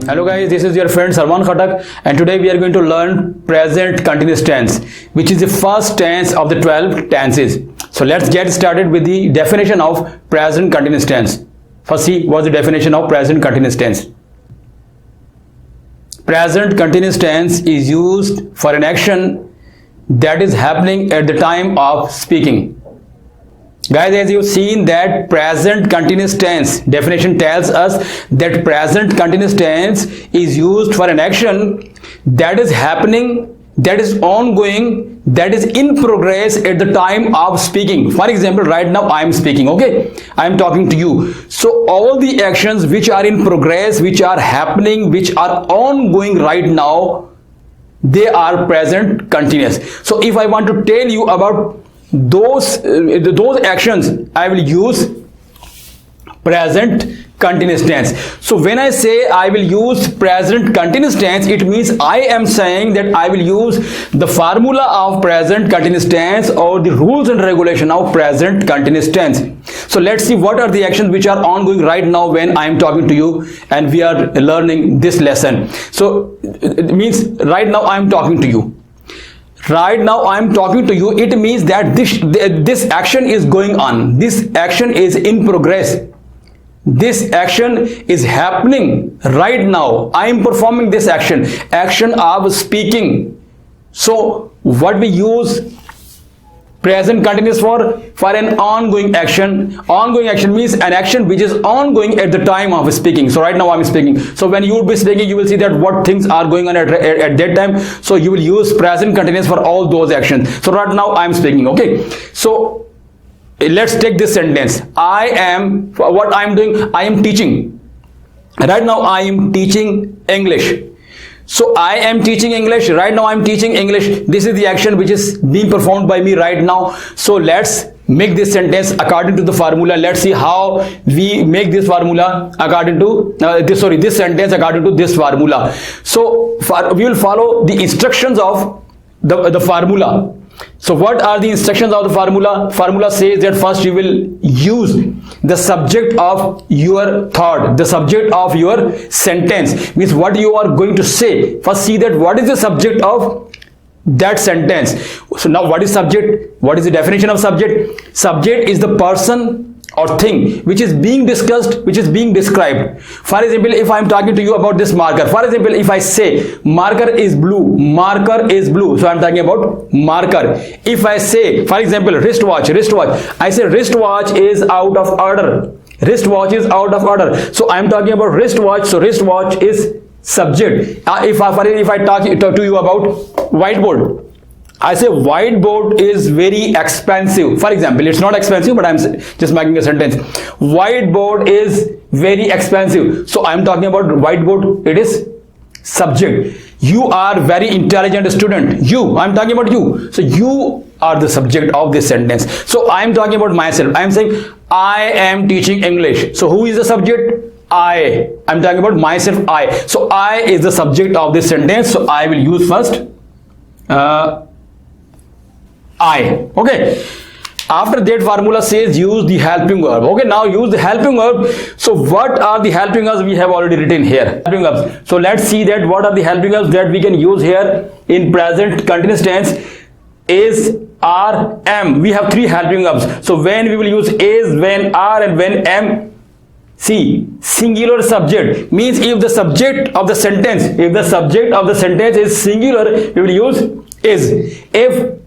Hello guys, this is your friend Sarwan Khattak, and today we are going to learn present continuous tense, which is the first tense of the 12 tenses. So let's get started with the definition of present continuous tense. First, see what's the definition of present continuous tense. Present continuous tense is used for an action that is happening at the time of speaking. Guys, as you've seen that present continuous tense definition tells us that present continuous tense is used for an action that is happening, that is ongoing, that is in progress at the time of speaking. For example, right now I am speaking, okay? I am talking to you. So all the actions which are in progress, which are happening, which are ongoing right now, they are present continuous. So if I want to tell you about those actions, I will use present continuous tense. So when I say I will use present continuous tense, it means I am saying that I will use the formula of present continuous tense or the rules and regulation of present continuous tense. So let's see what are the actions which are ongoing right now when I am talking to you and we are learning this lesson. So it means right now I am talking to you. Right now I am talking to you. It means that this action is going on. This action is in progress. This action is happening right now. I am performing this action of speaking. So what we use present continuous for an ongoing action. Ongoing action means an action which is ongoing at the time of speaking. So right now I am speaking. So when you will be speaking, you will see that what things are going on at that time. So you will use present continuous for all those actions. So right now I am speaking, okay? So let's take this sentence. What I am doing, I am teaching. Right now I am teaching English. So I am teaching English. Right now I am teaching English. This is the action which is being performed by me right now. So let's make this sentence according to the formula. Let's see how we make this formula according to this sentence according to this formula. So we will follow the instructions of the formula. So what are the instructions of the formula? Formula says that first you will use the subject of your thought, the subject of your sentence, means what you are going to say. First see that what is the subject of that sentence. So now what is subject? What is the definition of subject? Subject is the person or thing which is being discussed, which is being described. For example, if I am talking to you about this marker, for example, if I say marker is blue, marker is blue, so I am talking about marker. If I say, for example, wristwatch, I say wristwatch is out of order. Wristwatch is out of order. So I am talking about wristwatch, so wristwatch is subject. If I talk to you about whiteboard, I say whiteboard is very expensive. For example, it's not expensive, but I'm just making a sentence. Whiteboard is very expensive. So I'm talking about whiteboard. It is subject. You are very intelligent student. You, I'm talking about you. So you are the subject of this sentence. So I'm talking about myself. I'm saying I am teaching English. So who is the subject? I. I'm talking about myself. I. So I is the subject of this sentence. So I will use first I. Okay. After that formula says use the helping verb. Okay, now use the helping verb. So what are the helping verbs we have already written here? Helping verbs. So let's see that what are the helping verbs that we can use here in present continuous tense. Is, are, am. We have three helping verbs. So when we will use is, when, are, and when, am. See, singular subject means if the subject of the sentence, is singular, we will use is. If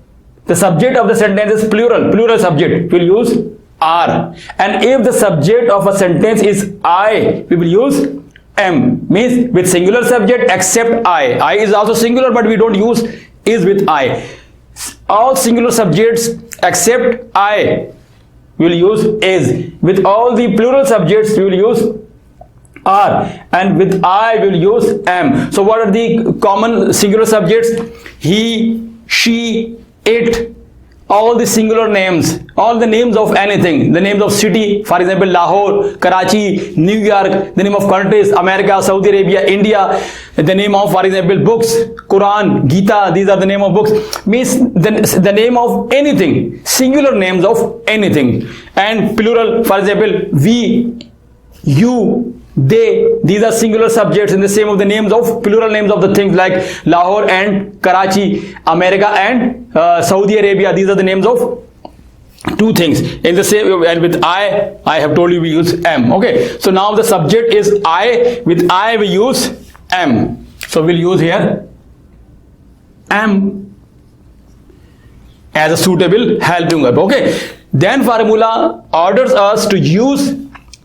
the subject of the sentence is plural subject, we will use are. And if the subject of a sentence is I, we will use am. Means with singular subject except I. I is also singular, but we don't use is with I. All singular subjects except I, we will use is. With all the plural subjects, we will use are. And with I, we will use am. So what are the common singular subjects? He, she, it, all the singular names, all the names of anything, the names of city, for example, Lahore, Karachi, New York, the name of countries, America, Saudi Arabia, India, the name of, for example, books, Quran, Gita, these are the name of books, means the name of anything, singular names of anything, and plural, for example, we, you, they, these are singular subjects in the same of the names of plural names of the things like Lahore and Karachi, America and Saudi Arabia. These are the names of two things in the same. And with I have told you we use am. Okay, so now the subject is I. With I we use am. So we'll use here am as a suitable helping verb. Okay, then formula orders us to use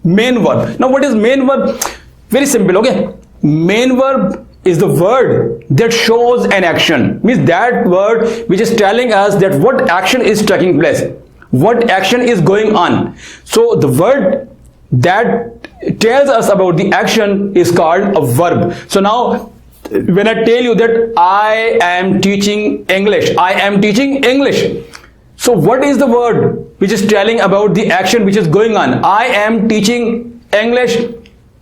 main verb. Now what is main verb? Very simple. Okay, main verb is the word that shows an action, means that word which is telling us that what action is taking place, what action is going on. So the word that tells us about the action is called a verb. So now when I tell you that I am teaching English, I am teaching English. So what is the word which is telling about the action which is going on? I am teaching English.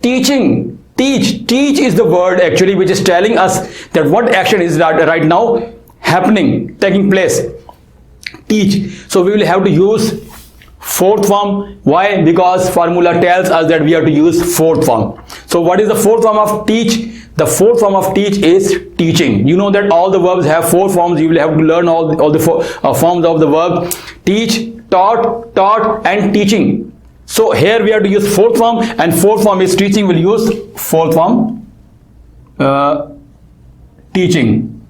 Teaching, teach is the word actually which is telling us that what action is right now happening, taking place. Teach. So we will have to use fourth form. Why? Because formula tells us that we have to use fourth form. So what is the fourth form of teach? The fourth form of teach is teaching. You know that all the verbs have four forms. You will have to learn all the four forms of the verb. Teach, taught and teaching. So here we have to use fourth form, and fourth form is teaching. We'll use fourth form teaching.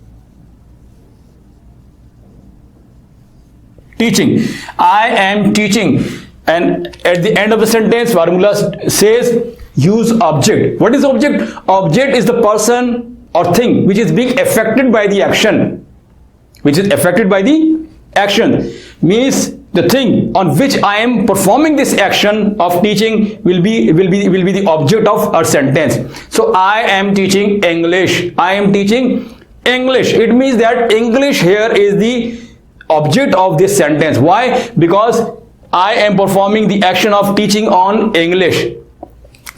Teaching. I am teaching. And at the end of the sentence, formula says use object. What is object? Object is the person or thing which is being affected by the action. Which is affected by the action. Means the thing on which I am performing this action of teaching will be the object of our sentence. So I am teaching English. I am teaching English. It means that English here is the object of this sentence. Why? Because I am performing the action of teaching on English.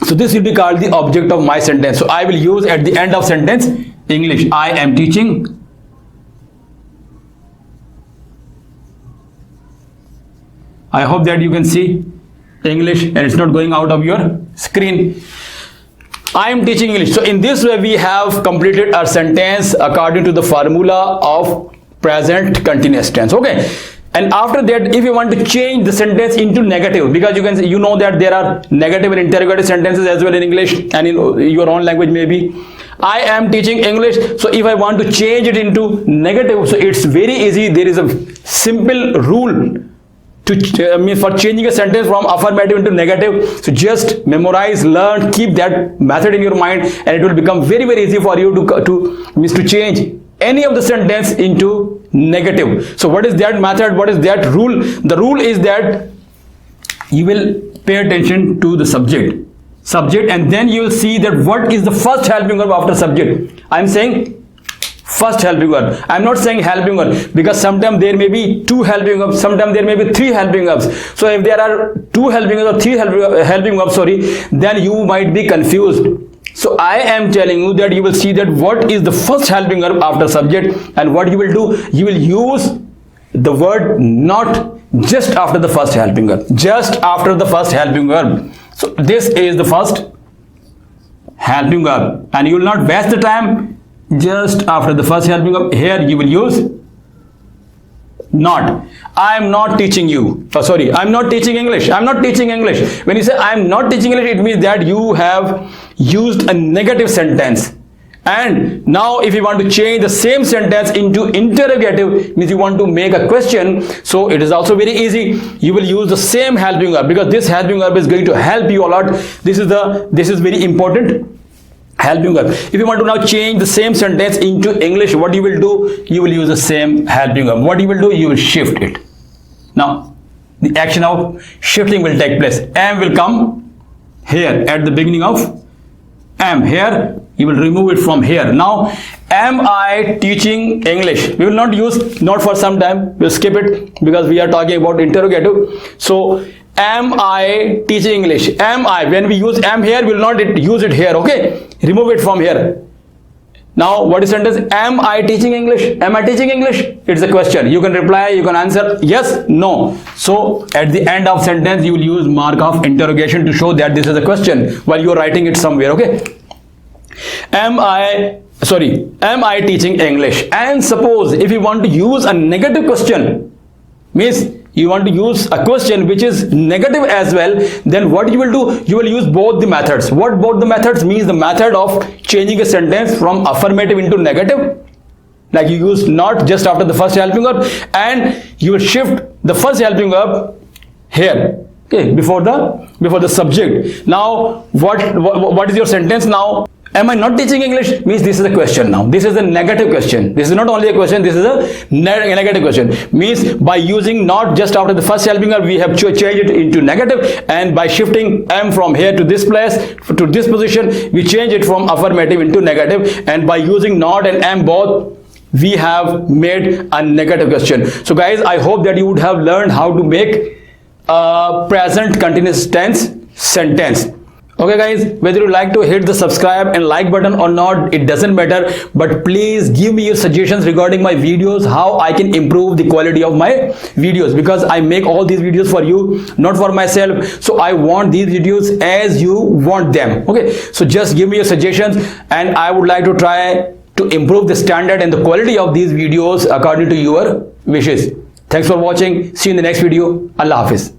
So this will be called the object of my sentence. So I will use at the end of sentence English. I am teaching I hope that you can see English and it's not going out of your screen. I am teaching English. So in this way we have completed our sentence according to the formula of present continuous tense. Okay. And after that, if you want to change the sentence into negative, because you can say, you know that there are negative and interrogative sentences as well in English and in your own language maybe. I am teaching English. So if I want to change it into negative, so it's very easy. There is a simple rule to for changing a sentence from affirmative into negative. So just memorize, learn, keep that method in your mind, and it will become very easy for you to change any of the sentence into negative. So what is that method? What is that rule? The rule is that you will pay attention to the subject, and then you will see that what is the first helping verb after subject. I am saying first helping verb. I am not saying helping verb, because sometimes there may be two helping verbs, sometimes there may be three helping verbs. So if there are two helping verbs or three helping verbs, then you might be confused. So I am telling you that you will see that what is the first helping verb after subject, and what you will do, you will use the word not just after the first helping verb, just after the first helping verb. So this is the first helping verb, and you will not waste the time. Just after the first helping verb, here you will use not. I am not teaching you. I am not teaching English. I am not teaching English. When you say I am not teaching English, it means that you have used a negative sentence. And now if you want to change the same sentence into interrogative, means you want to make a question, so it is also very easy. You will use the same helping verb, because this helping verb is going to help you a lot. This is very important helping verb. If you want to now change the same sentence into English, what you will do, you will use the same helping verb. What you will do, you will shift it. Now the action of shifting will take place. Am will come here at the beginning of am. Here you will remove it from here. Now am I teaching English? We will not use not for some time. We'll skip it because we are talking about interrogative. So am I teaching English? Am I? When we use am here, we will not use it here. Okay, remove it from here. Now, what is sentence? Am I teaching English? Am I teaching English? It's a question. You can reply, you can answer yes, no. So, at the end of sentence, you will use mark of interrogation to show that this is a question while you are writing it somewhere, okay? Am I teaching English? And suppose if you want to use a negative question, means you want to use a question which is negative as well, then what you will do? You will use both the methods. What both the methods? Means the method of changing a sentence from affirmative into negative. Like you use not just after the first helping verb, and you will shift the first helping verb here, okay, before the subject. Now what is your sentence now? Am I not teaching English? Means this is a question now. This is a negative question. This is not only a question, this is a negative question. Means by using not just after the first helping verb, we have changed it into negative, and by shifting am from here to this place, to this position, we change it from affirmative into negative, and by using not and am both, we have made a negative question. So guys, I hope that you would have learned how to make a present continuous tense sentence. Okay guys, whether you like to hit the subscribe and like button or not, it doesn't matter, but please give me your suggestions regarding my videos, how I can improve the quality of my videos, because I make all these videos for you, not for myself. So I want these videos as you want them. Okay, so just give me your suggestions, and I would like to try to improve the standard and the quality of these videos according to your wishes. Thanks for watching. See you in the next video. Allah Hafiz.